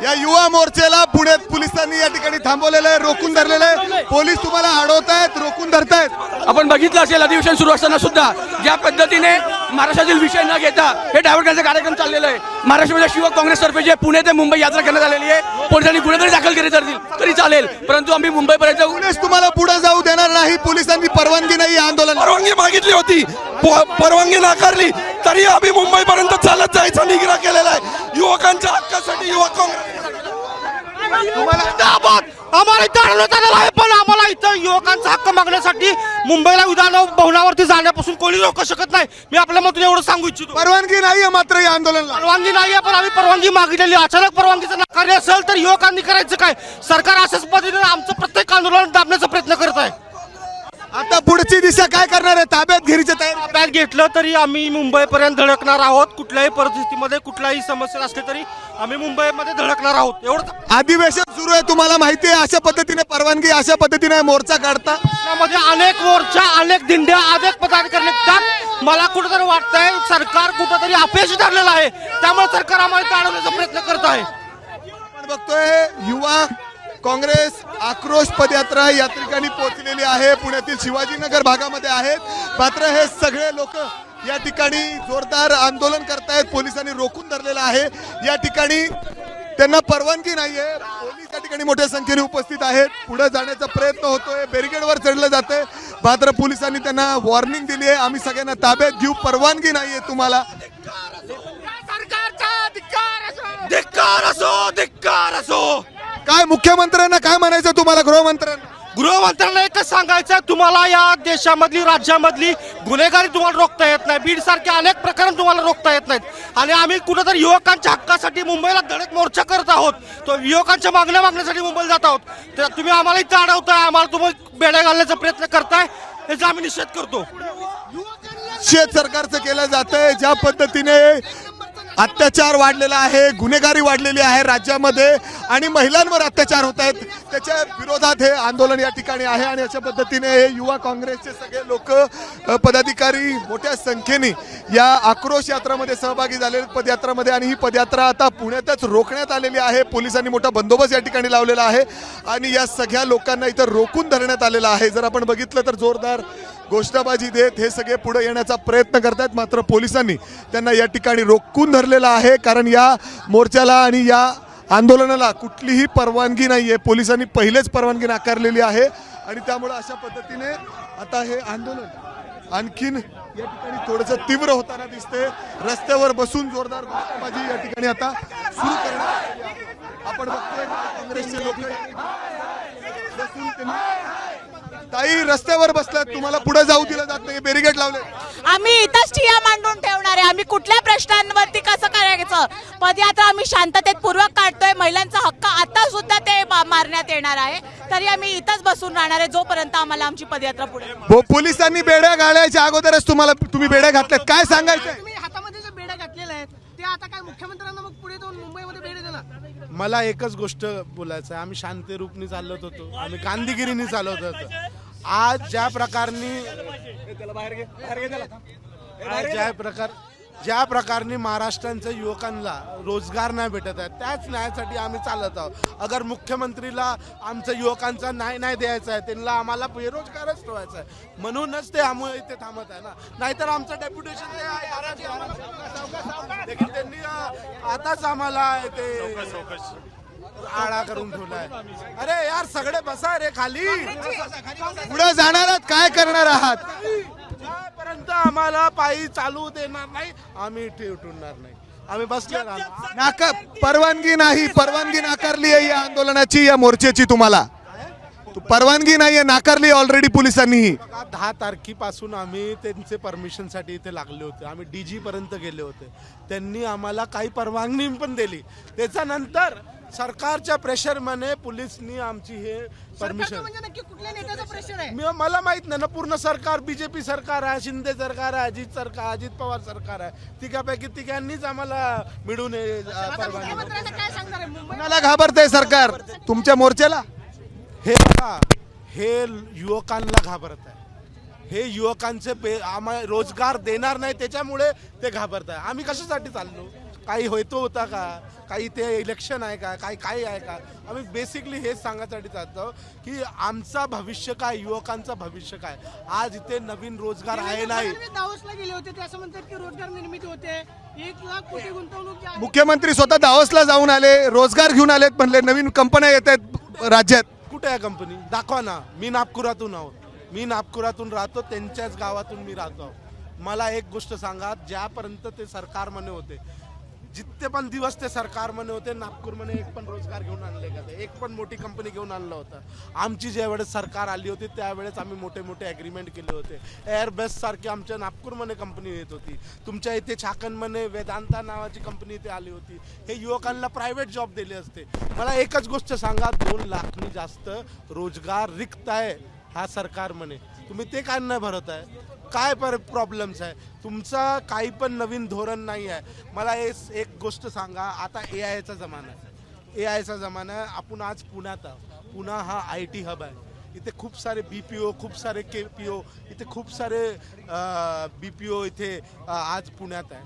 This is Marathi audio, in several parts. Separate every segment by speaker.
Speaker 1: या युवा मोर्चाला पुण्यात पोलिसांनी या ठिकाणी थांबवलेलं आहे, रोखून धरलेलं आहे। पोलीस तुम्हाला अडवतायत, रोखून धरतायत।
Speaker 2: आपण बघितलं असेल अधिवेशन सुरू असताना सुद्धा ज्या पद्धतीने महाराष्ट्रातील विषय न घेता हे डायव्हर्ट करण्याचा कार्यक्रम चाललेला आहे। महाराष्ट्रामध्ये युवक काँग्रेसतर्फे जे पुणे ते मुंबई यात्रा करण्यात आलेली आहे, पोलिसांनी गुन्हे जरी दाखल केले तरी चालेल, परंतु आम्ही मुंबईपर्यंत
Speaker 1: पोलीस तुम्हाला पुढे जाऊ देणार नाही। पोलिसांनी परवानगी नाही आंदोलन,
Speaker 3: परवानगी मागितली होती, परवानगी नाकारली, तरी आम्ही मुंबईपर्यंत चालत जायचा निग्रह केलेला आहे युवकांच्या हक्कासाठी। युवक काँग्रेस
Speaker 4: आम्हाला इथं अडवण्यात आलेलं आहे, पण आम्हाला इथं युवकांचा हक्क मागण्यासाठी मुंबईला विधान भवनावरती जाण्यापासून कोणी रोखू शकत नाही। मी आपल्या मधून एवढं सांगू इच्छितो,
Speaker 1: परवानगी नाहीये मात्र या आंदोलनाला।
Speaker 4: परवानगी नाहीये, पण आम्ही परवानगी मागितलेली। अचानक परवानगीचं नाकारले असेल तर युवकांनी करायचं काय? सरकार अशाच पद्धतीने आमचं प्रत्येक आंदोलन दाबण्याचा प्रयत्न करत आहे।
Speaker 1: आता पुढची दिशा काय करणार आहे? ताब्यात घेण्याची तयारी?
Speaker 4: ताब्यात घेतलं तरी आम्ही मुंबईपर्यंत धडकणार आहोत। कुठल्याही परिस्थितीमध्ये कुठल्याही समस्या असली तरी आम्ही मुंबईमध्ये धडकणार आहोत। एवढं
Speaker 1: अधिवेशन सुरू आहे, तुम्हाला माहिती आहे अशा पद्धतीने परवानगी, अशा पद्धतीने मोर्चा काढता।
Speaker 4: त्यामध्ये अनेक मोर्चा, अनेक दिंड्या, अनेक पदाधिकारी निघतात। मला कुठेतरी वाटतंय सरकार कुठेतरी अपयशी ठरलेलं आहे, त्यामुळे सरकार आम्हाला टाळण्याचा प्रयत्न करत आहे।
Speaker 1: आपण बघतोय युवा काँग्रेस आक्रोश पदयात्रा या ठिकाणी पोहोचलेली आहे। पुण्यातील शिवाजीनगर भागामध्ये आहेत, मात्र हे सगळे लोक या ठिकाणी जोरदार आंदोलन करतायत। पोलिसांनी रोखून धरलेलं आहे, या ठिकाणी त्यांना परवानगी नाहीये। पोलीस या ठिकाणी मोठ्या संख्येने उपस्थित आहेत, पुढे जाण्याचा प्रयत्न होतोय, बॅरिकेडवर चढलं जातंय, मात्र पोलिसांनी त्यांना वॉर्निंग दिली आहे, आम्ही सगळ्यांना ताब्यात घेऊ, परवानगी नाहीये तुम्हाला।
Speaker 4: धिक्कार असो।
Speaker 1: काय मुख्यमंत्र्यांना काय म्हणायचं तुम्हाला?
Speaker 4: गृहमंत्र्यांना एकच सांगायचं, तुम्हाला या देशामधली, राज्यामधली गुन्हेगारी तुम्हाला रोखता येत नाही, बीड सारखे अनेक प्रकरण तुम्हाला रोखता येत नाहीत, आणि आम्ही कुठेतरी युवकांच्या हक्कासाठी मुंबईला धडक मोर्चा करत आहोत, तो युवकांच्या मागण्यासाठी मुंबईला जात आहोत। तर तुम्ही आम्हाला इथं अडवताय, आम्हाला तुम्ही बेड्या घालण्याचा प्रयत्न करताय, याचा आम्ही निषेध करतो।
Speaker 1: निषेध सरकारचं केलं जातंय, ज्या पद्धतीने अत्याचार वाढलेला आहे, गुन्हेगारी वाढलेली आहे राज्यामध्ये, आणि महिलांवर अत्याचार होत आहेत, त्याच्या विरोधात हे आंदोलन या ठिकाणी आहे। आणि अशा पद्धतीने हे युवा काँग्रेसचे सगळे लोक, पदाधिकारी मोठ्या संख्येने या आक्रोश यात्रामध्ये सहभागी झालेले पदयात्रामध्ये, आणि ही पदयात्रा आता पुण्यातच रोखण्यात आलेली आहे। पोलिसांनी मोठा बंदोबस्त या ठिकाणी लावलेला आहे, आणि या सगळ्या लोकांना इथं रोखून धरण्यात आलेला आहे। जर आपण बघितलं तर जोरदार घोषणाबाजी देत हे सगळे पुढे येण्याचा प्रयत्न करतात, मात्र पोलिसांनी त्यांना या ठिकाणी रोखून धरलेलं आहे, कारण या मोर्चाला आणि या आंदोलनाला कुठलीही परवानगी नाही आहे। पोलिसांनी पहिलेच परवानगी नाकारलेली आहे, आणि त्यामुळे अशा पद्धतीने आता हे आंदोलन आणखीन या ठिकाणी थोडंसं तीव्र होताना दिसते। रस्त्यावर बसून जोरदार घोषणाबाजी या ठिकाणी आता सुरू करण्यात आली आहे। आपण बघतोय काँग्रेसचे लोक बसून ताई रस्त्यावर बसलात, तुम्हाला पुढे जाऊ दिलं जात नाही, बॅरिकेड लावले।
Speaker 5: आम्ही इथंच ठिय्या मांडून ठेवणार आहे। आम्ही कुठल्या प्रश्नांवरती कसं करायचं? पदयात्रा आम्ही शांततेत पूर्वक काढतोय। महिलांचा हक्क आता सुद्धा ते मारण्यात येणार आहे, तरी आम्ही इथंच बसून राहणार आहे जोपर्यंत आम्हाला आमची पदयात्रा पुढे।
Speaker 1: पोलिसांनी बेड्या घालायच्या अगोदरच तुम्ही बेड्या घातल्यात, काय सांगायचं?
Speaker 6: तुम्ही हातामध्ये जे बेड्या घातलेल्या आहेत ते आता काय मुख्यमंत्र्यांना मग पुढे जाऊन मुंबईमध्ये बेड्या देणार?
Speaker 7: मला एकच गोष्ट बोलायचं आहे, आम्ही शांतिरूपनी चालत होतो, आम्ही गांधीगिरीने चालत होतो। आज ज्या प्रकारने महाराष्ट्राच्या युवकांना रोजगार नाही भेटत आहे, त्याच न्यायासाठी आम्ही चालत आहोत। अगर मुख्यमंत्रीला आमच्या युवकांचा न्याय नाही द्यायचा आहे, त्यांना आम्हाला बेरोजगारच ठेवायचा आहे, म्हणूनच ते आम्ही इथे थांबत आहे ना, नाहीतर आमचं डेप्युटेशन त्यांनी आताच आम्हाला ते आळा करून ठेवलाय। अरे यार सगळे बसा रे खाली,
Speaker 1: पुढे जाणार आहात, काय करणार आहात?
Speaker 7: जोपर्यंत आम्हाला पायी चालू देणार नाही आम्ही इथे उठणार नाही, आम्ही बसले
Speaker 1: परवानगी नाही, परवानगी नाकारली आहे या आंदोलनाची, या मोर्चाची। तुम्हाला परवानगी नाहीये, नाकारली ऑलरेडी पोलिसांनी।
Speaker 7: 10 तारखेपासून आम्ही त्यांचे परमिशनसाठी इथे लागले होते, आम्ही DG पर्यंत गेले होते, त्यांनी आम्हाला काही परवानगी पण दिली, त्याच्यानंतर सरकारच्या प्रेशरमध्ये पोलिसनी आमची हे परमिशन,
Speaker 6: म्हणजे नक्की कुठल्या नेत्याचं प्रेशर आहे?
Speaker 7: मला माहित नाही ना, पूर्ण सरकार BJP सरकार आहे, शिंदे सरकार आहे, अजित पवार सरकार आहे, तिघापैकी तिघांनीच आम्हाला मिळून
Speaker 6: मुख्यमंत्र्यांना काय सांगणार आहे? मुंबई
Speaker 1: कोणाला घाबरतंय सरकार तुमच्या मोर्चाला?
Speaker 7: हे बघा, हे युवकांना घाबरत आहे, हे युवकांचे आम्हाला रोजगार देणार नाही, त्याच्यामुळे ते घाबरत आहे। आम्ही कशासाठी चाललो? काही होता का, काही ते इलेक्शन आहे का, काही आहे का. आम्ही बेसिकली हेच सांगण्यासाठी चालतो की आमचा भविष्य काय, युवकांचं भविष्य काय. आज इथे नवीन रोजगार आहे नाही.
Speaker 6: दावोसला गेले होते ते असं म्हणतात की रोजगार निर्मिती होते, 1,00,000 कोटी गुंतवणूक जी आहे.
Speaker 1: मुख्यमंत्री स्वतः दावोसला जाऊन आले, रोजगार घेऊन आलेत, म्हणले नवीन कंपन्या येत आहेत राज्यात.
Speaker 7: कुठे आहे कंपनी, दाखवा ना. मी नागपुरातून राहतो, त्यांच्याच गावातून मी राहतो. मला एक गोष्ट सांगा, ज्यापर्यंत ते सरकारमध्ये होते, जितके पण दिवस ते सरकारमध्ये होते, नागपूरमध्ये एक पण रोजगार घेऊन आणले का, एक पण मोठी कंपनी घेऊन आणलं होतं. आमची ज्यावेळेस सरकार आली होती त्यावेळेस आम्ही मोठे मोठे ॲग्रीमेंट केले होते. एअरबस सारखी आमच्या नागपूरमध्ये कंपनी येत होती. तुमच्या इथे छाकणमध्ये वेदांता नावाची कंपनी इथे आली होती. हे युवकांना प्रायव्हेट जॉब दिले असते. मला एकच गोष्ट सांगा, 2 लाखनी जास्त रोजगार रिक्त आहे ह्या सरकारमध्ये. तुम्ही ते काय नाही भरत आहे, काय प्रॉब्लेम्स आहे तुमचा, काही पण नवीन धोरण नाही आहे. मला एक गोष्ट सांगा, आता AIचा जमाना आहे. आपण आज पुण्यात आहोत. पुणा हा IT हब आहे. इथे खूप सारे BPO, खूप सारे KPO, इथे खूप सारे BPO इथे आज पुण्यात आहे.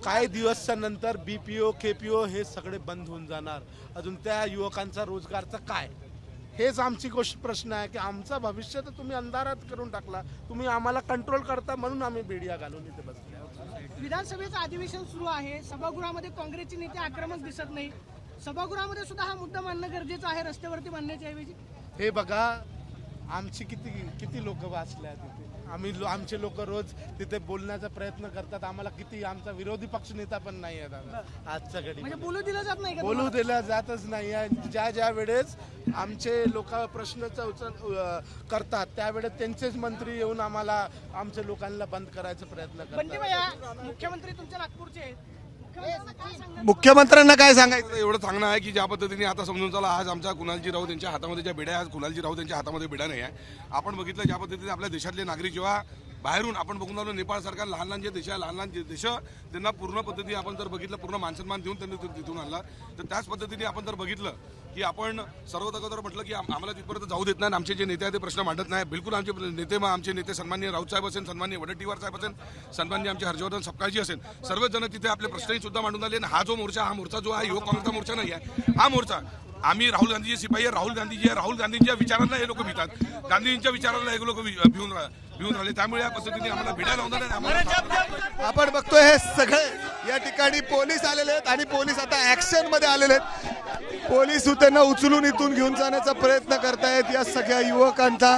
Speaker 7: काही दिवसाच्या नंतर BPO, KPO हे सगळे बंद होऊन जाणार. अजून त्या युवकांचा रोजगारचा काय, हेच आमची प्रश्न आहे की आमचं भविष्य तर तुम्ही अंधारात करून टाकला. तुम्ही आम्हाला कंट्रोल करता म्हणून आम्ही बेडिया घालून इथे बसले.
Speaker 6: विधानसभेचं अधिवेशन सुरू आहे, सभागृहामध्ये काँग्रेसचे नेते आक्रमक दिसत नाही. सभागृहामध्ये सुद्धा हा मुद्दा मांडणं गरजेचं आहे रस्त्यावरती मांडण्याच्या ऐवजी.
Speaker 7: हे बघा, आमची किती लोक वाचल्या तिथे. आमचे लोक रोज तिथे बोलण्याचा प्रयत्न करतात. आम्हाला आमचा विरोधी पक्ष नेता पण नाही आहे दादा आजच्या घडी.
Speaker 6: म्हणजे बोलू दिलं जात नाही का?
Speaker 7: बोलू दिलं जातच नाही आहे. ज्या वेळेस आमचे लोक प्रश्नाचा करतात त्यावेळेस त्यांचेच मंत्री येऊन आम्हाला, आमच्या लोकांना बंद करायचा प्रयत्न
Speaker 6: बंटी
Speaker 7: करतात.
Speaker 6: भैया, मुख्यमंत्री तुमच्या नागपूरचे आहेत.
Speaker 1: मुख्यमंत्र्यांना काय सांगायचं?
Speaker 3: एवढं सांगणं आहे की ज्या पद्धतीने आता समजून चला, आज आमच्या कुणालजी राऊत यांच्या हातामध्ये ज्या बेड्या, आज कुणालजी राऊत यांच्या हातामध्ये बेड्या नाही आहे. आपण बघितलं ज्या पद्धतीने आपल्या देशातले नागरिक जेव्हा बाहेरून आपण बघून आलो, नेपाळसारखा लहान जे देश त्यांना पूर्ण पद्धती आपण जर बघितलं, पूर्ण मानसन्मान देऊन त्यांनी तिथून आणला. तर त्याच पद्धतीने आपण जर बघितलं की आपण सर्वतोपरी म्हटलं की आम्हाला तिथपर्यंत जाऊ देत नाही, आमचे जे नेते आहेत ते प्रश्न मांडत नाही. बिलकुल आमचे नेते सन्माननीय राऊत साहेब असेल, सन्माननीय वडेट्टीवार साहेब असेल, सन्माननीय आमचे हर्षवर्धन सपकाळजी असेल, सर्वच जण तिथे आपले प्रश्नही सुद्धा मांडून आले. हा मोर्चा जो आहे युवक काँग्रेसचा मोर्चा नाही आहे. हा मोर्चा आम्ही राहुल गांधीचे सिपाही आहे. राहुल गांधींच्या विचारांना हे लोक भितात, गांधींच्या विचारांना हे लोक भिवून राहिले. त्यामुळे या पद्धतीने आम्हाला भिडा लावून
Speaker 1: आपण बघतोय हे सगळे या ठिकाणी पोलीस आलेले आहेत आणि पोलीस आता ऍक्शन मध्ये आलेले आहेत. पोलीस त्यांना उचलून इथून घेऊन जाण्याचा प्रयत्न करतायत या सगळ्या युवकांचा.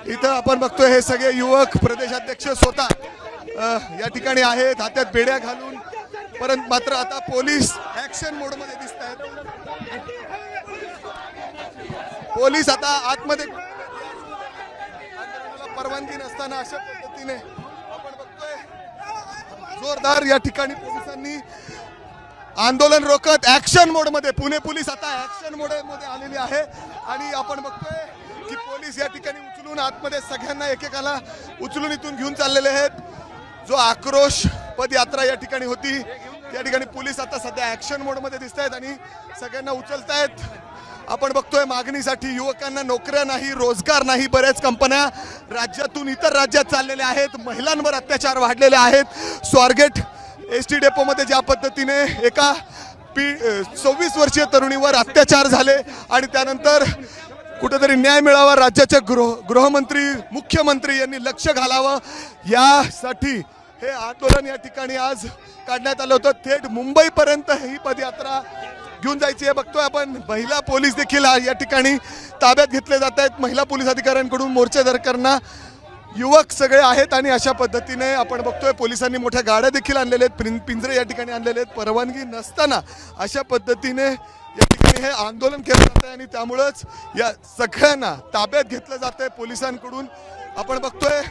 Speaker 1: इथं आपण बघतोय हे सगळे युवक प्रदेशाध्यक्ष स्वतः या ठिकाणी आहेत, हातात बेड्या घालून. परंतु मात्र आता पोलीस ऍक्शन मोड मध्ये दिसत आहेत. पोलीस आता आतमध्ये परवानगी नसताना अशा पद्धतीने आपण बघतोय जोरदार या ठिकाणी पोलिसांनी आंदोलन रोखत ऍक्शन मोड मध्ये, पुणे पोलीस आता ऍक्शन मोड मध्ये आलेली आहे. आणि आपण बघतोय की पोलीस या ठिकाणी उचलून आतमध्ये सगळ्यांना एकेकाला उचलून इथून घेऊन चाललेले आहेत. जो आक्रोश पदयात्रा या ठिकाणी होती त्या ठिकाणी पोलीस आता सध्या ऍक्शन मोड मध्ये दिसत आहेत आणि सगळ्यांना उचलतायत. आपण बघतोय मागणीसाठी युवकांना नोकऱ्या नाही, रोजगार नाही. बऱ्याच कंपन्या राज्यातून इतर राज्यात चाललेल्या आहेत. महिलांवर अत्याचार वाढलेले आहेत. स्वारगेट ST डेपोमध्ये ज्या पद्धतीने एका 26 वर्षीय तरुणीवर अत्याचार झाले आणि त्यानंतर कुठेतरी न्याय मिळावा, राज्याचे गृहमंत्री, मुख्यमंत्री यांनी लक्ष घालावं यासाठी हे आंदोलन या ठिकाणी आज काढण्यात आलं होतं. थेट मुंबईपर्यंत ही पदयात्रा घेऊन जायची आहे. बघतोय आपण महिला पोलीस देखील या ठिकाणी ताब्यात घेतले जात आहेत. महिला पोलीस अधिकाऱ्यांकडून मोर्चेदारांना युवक सगळे आहेत आणि अशा पद्धतीने आपण बघतोय पोलिसांनी मोठ्या गाड्या देखील आणलेल्या आहेत, पिंजरे या ठिकाणी आणलेले आहेत. परवानगी नसताना अशा पद्धतीने या ठिकाणी हे आंदोलन केलं जात आहे आणि त्यामुळेच या सगळ्यांना ताब्यात घेतलं जात आहे पोलिसांकडून. आपण बघतोय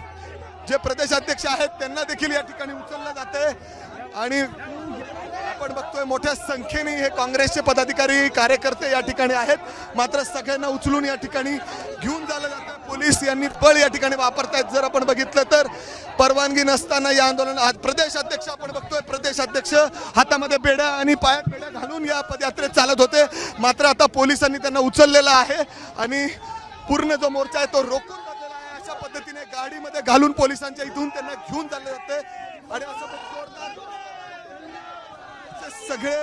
Speaker 1: जे प्रदेशाध्यक्ष आहेत त्यांना देखील या ठिकाणी उचललं जात आहे आणि आपण बघतोय मोठ्या संख्येने हे काँग्रेसचे पदाधिकारी, कार्यकर्ते या ठिकाणी आहेत. मात्र सगळ्यांना उचलून या ठिकाणी घेऊन जायला जातं. पोलीस यांनी बळ या ठिकाणी वापरतायत. जर आपण बघितलं तर परवानगी नसताना या आंदोलन प्रदेशाध्यक्ष आपण बघतोय प्रदेशाध्यक्ष हातामध्ये बेड्या आणि पायात बेड्या घालून या पदयात्रेत चालत होते. मात्र आता पोलिसांनी त्यांना उचललेलं आहे आणि पूर्ण जो मोर्चा आहे तो रोखून धरलेला आहे. अशा पद्धतीने गाडीमध्ये घालून पोलिसांच्या इथून त्यांना घेऊन चालले जाते आणि असं सगळे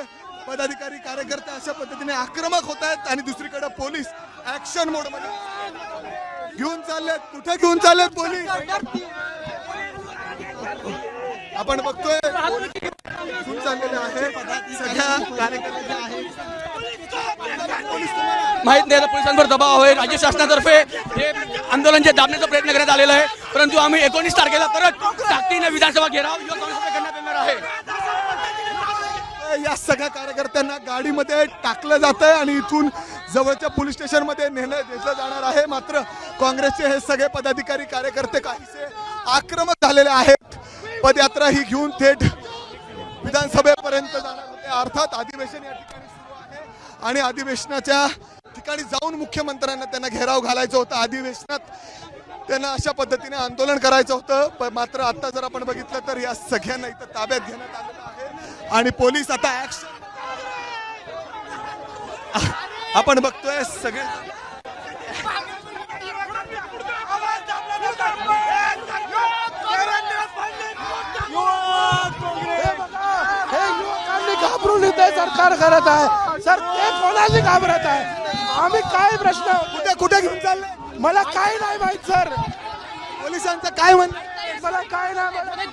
Speaker 1: पदाधिकारी कार्यकर्ते अशा पद्धतीने आक्रमक होत आहेत आणि दुसरीकडे पोलीस ऍक्शन मोड मध्ये घेऊन चाललेत. कुठे घेऊन चाललेत पोलीस? आपण बघतोय घेऊन चाललेले आहे सगळ्या कार्यकर्ते
Speaker 2: माहित नाही आता पोलिसांवर दबाव आहे. राज्य शासनातर्फे हे आंदोलन जे दाबण्याचा प्रयत्न करण्यात आलेला आहे, परंतु आम्ही 19 तारखेला परत ताकदीने विधानसभा घेराव युवा काँग्रेसमध्ये करण्यात येणार आहे.
Speaker 1: या सगळ्या कार्यकर्त्यांना गाडीमध्ये टाकलं जात आहे आणि इथून जवळच्या पोलीस स्टेशनमध्ये नेलं जाणार आहे. मात्र काँग्रेसचे हे सगळे पदाधिकारी कार्यकर्ते काहीसे आक्रमक झालेले आहेत. पदयात्रा ही घेऊन थेट विधानसभेपर्यंत जाणार होते. अर्थात अधिवेशन या ठिकाणी सुरू आहे आणि अधिवेशनाच्या ठिकाणी जाऊन मुख्यमंत्र्यांना त्यांना घेराव घालायचं होतं. अधिवेशनात त्यांना अशा पद्धतीने आंदोलन करायचं होतं. मात्र आता जर आपण बघितलं तर या सगळ्यांना इथं ताब्यात घेण्यात आलेलं आहे आणि पोलीस आता ऍक्शन आपण बघतोय सगळे
Speaker 7: हे युवकांनी घाबरून इथे सरकार करत आहे. सर ते कोणाला घाबरत आहे? आम्ही काय प्रश्न
Speaker 1: कुठे कुठे घेऊन चालले?
Speaker 7: मला काय नाही माहित सर.
Speaker 1: पोलिसांचं काय म्हणणं?
Speaker 7: मला काय नाही माहित.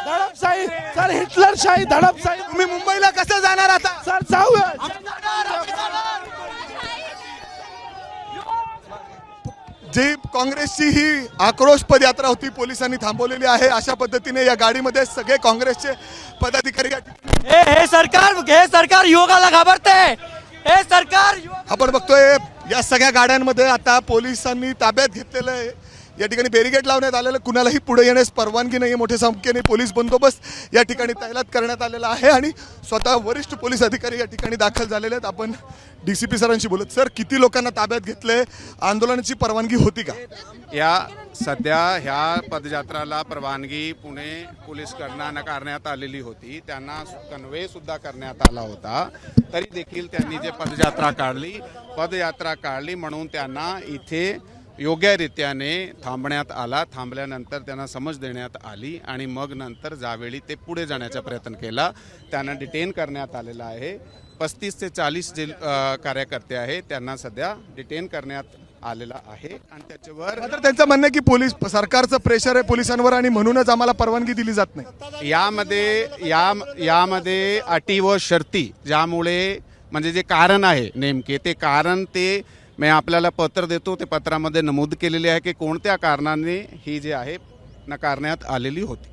Speaker 7: दडपशाही सर, हिटलरशाही, दडपशाही.
Speaker 1: तुम्ही मुंबईला कसं जाणार आता?
Speaker 7: सर जाऊया.
Speaker 1: जी काँग्रेसची ही आक्रोश पदयात्रा होती पोलिसांनी थांबवलेली आहे. अशा पद्धतीने या गाडीमध्ये सगळे काँग्रेसचे पदाधिकारी या ठिकाणी
Speaker 8: हे सरकार युवकाला घाबरते. हे सरकार
Speaker 1: आपण बघतोय या सगळ्या गाड्यांमध्ये आता पोलिसांनी ताब्यात घेतलेलं आहे. या ठिकाणी बॅरिकेड लावण्यात आलेलं, कुणालाही पुढे येण्यास परवानगी नाही. मोठ्या संख्येने पोलीस बंदोबस्त या ठिकाणी तैनात करण्यात आलेला आहे आणि स्वतः वरिष्ठ पोलीस अधिकारी या ठिकाणी दाखल झालेले आहेत. आपण DCP सरांशी बोलत. सर, किती लोकांना ताब्यात घेतलंय? आंदोलनाची परवानगी होती का?
Speaker 9: या सध्या ह्या पदयात्राला परवानगी पुणे पोलीसकडनं नाकारण्यात आलेली होती. त्यांना कन्वे सुद्धा करण्यात आला होता. तरी देखील त्यांनी जे पदयात्रा काढली म्हणून त्यांना इथे योग्यरित्याने थांबण्यात आला. थांबल्यानंतर त्यांना समज देण्यात आली आणि मग नंतर ज्यावेळी ते पुढे जाण्याचा प्रयत्न केला त्यांना डिटेन करण्यात आलेला आहे. 35 ते 40 जे कार्यकर्ते आहेत त्यांना सध्या डिटेन करण्यात आलेला आहे आणि त्याच्यावर
Speaker 1: मात्र त्यांचं म्हणणं आहे की पोलीस सरकारचं प्रेशर आहे पोलिसांवर आणि म्हणूनच आम्हाला परवानगी दिली जात नाही.
Speaker 9: यामध्ये अटी व शर्ती ज्यामुळे म्हणजे जे कारण आहे नेमके ते कारण ते मी आपल्याला पत्र देतो. ते पत्रामध्ये नमूद केलेले आहे की कोणत्या कारणाने ही जे आहे नकारण्यात आलेली होती.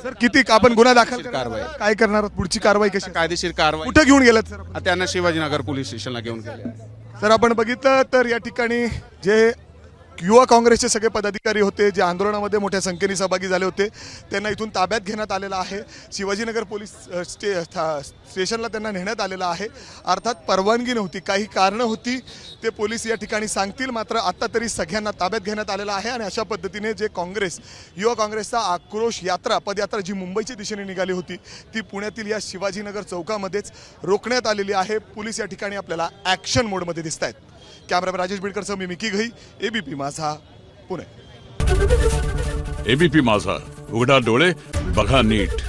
Speaker 1: सर, किती आपण गुन्हा दाखल
Speaker 9: कारवाई.
Speaker 1: काय करणार? पुढची कारवाई कशी?
Speaker 9: कायदेशीर कारवाई
Speaker 1: कुठे घेऊन गेलात सर?
Speaker 9: त्यांना शिवाजीनगर पोलीस स्टेशनला घेऊन गेले.
Speaker 1: सर, आपण बघितलं तर या ठिकाणी जे युवा काँग्रेसचे सगळे पदाधिकारी होते जे आंदोलनामध्ये मोठ्या संख्येने सहभागी झाले होते त्यांना इथून ताब्यात घेण्यात आलेलं आहे. शिवाजीनगर पोलीस स्टेशनला त्यांना नेण्यात आलेलं आहे. अर्थात परवानगी नव्हती, काही कारणं होती, ते पोलीस या ठिकाणी सांगतील. मात्र आता तरी सगळ्यांना ताब्यात घेण्यात आलेलं आहे आणि अशा पद्धतीने जे युवा काँग्रेसचा आक्रोश पदयात्रा जी मुंबईच्या दिशेने निघाली होती ती पुण्यातील या शिवाजीनगर चौकामध्येच रोखण्यात आलेली आहे. पोलीस या ठिकाणी आपल्याला ॲक्शन मोडमध्ये दिसत आहेत. कॅमेरामॅन राजेश बिडकरसह मी मिकी घई, ABP माझा, पुणे.
Speaker 10: ABP माझा, उघडा डोळे बघा नीट.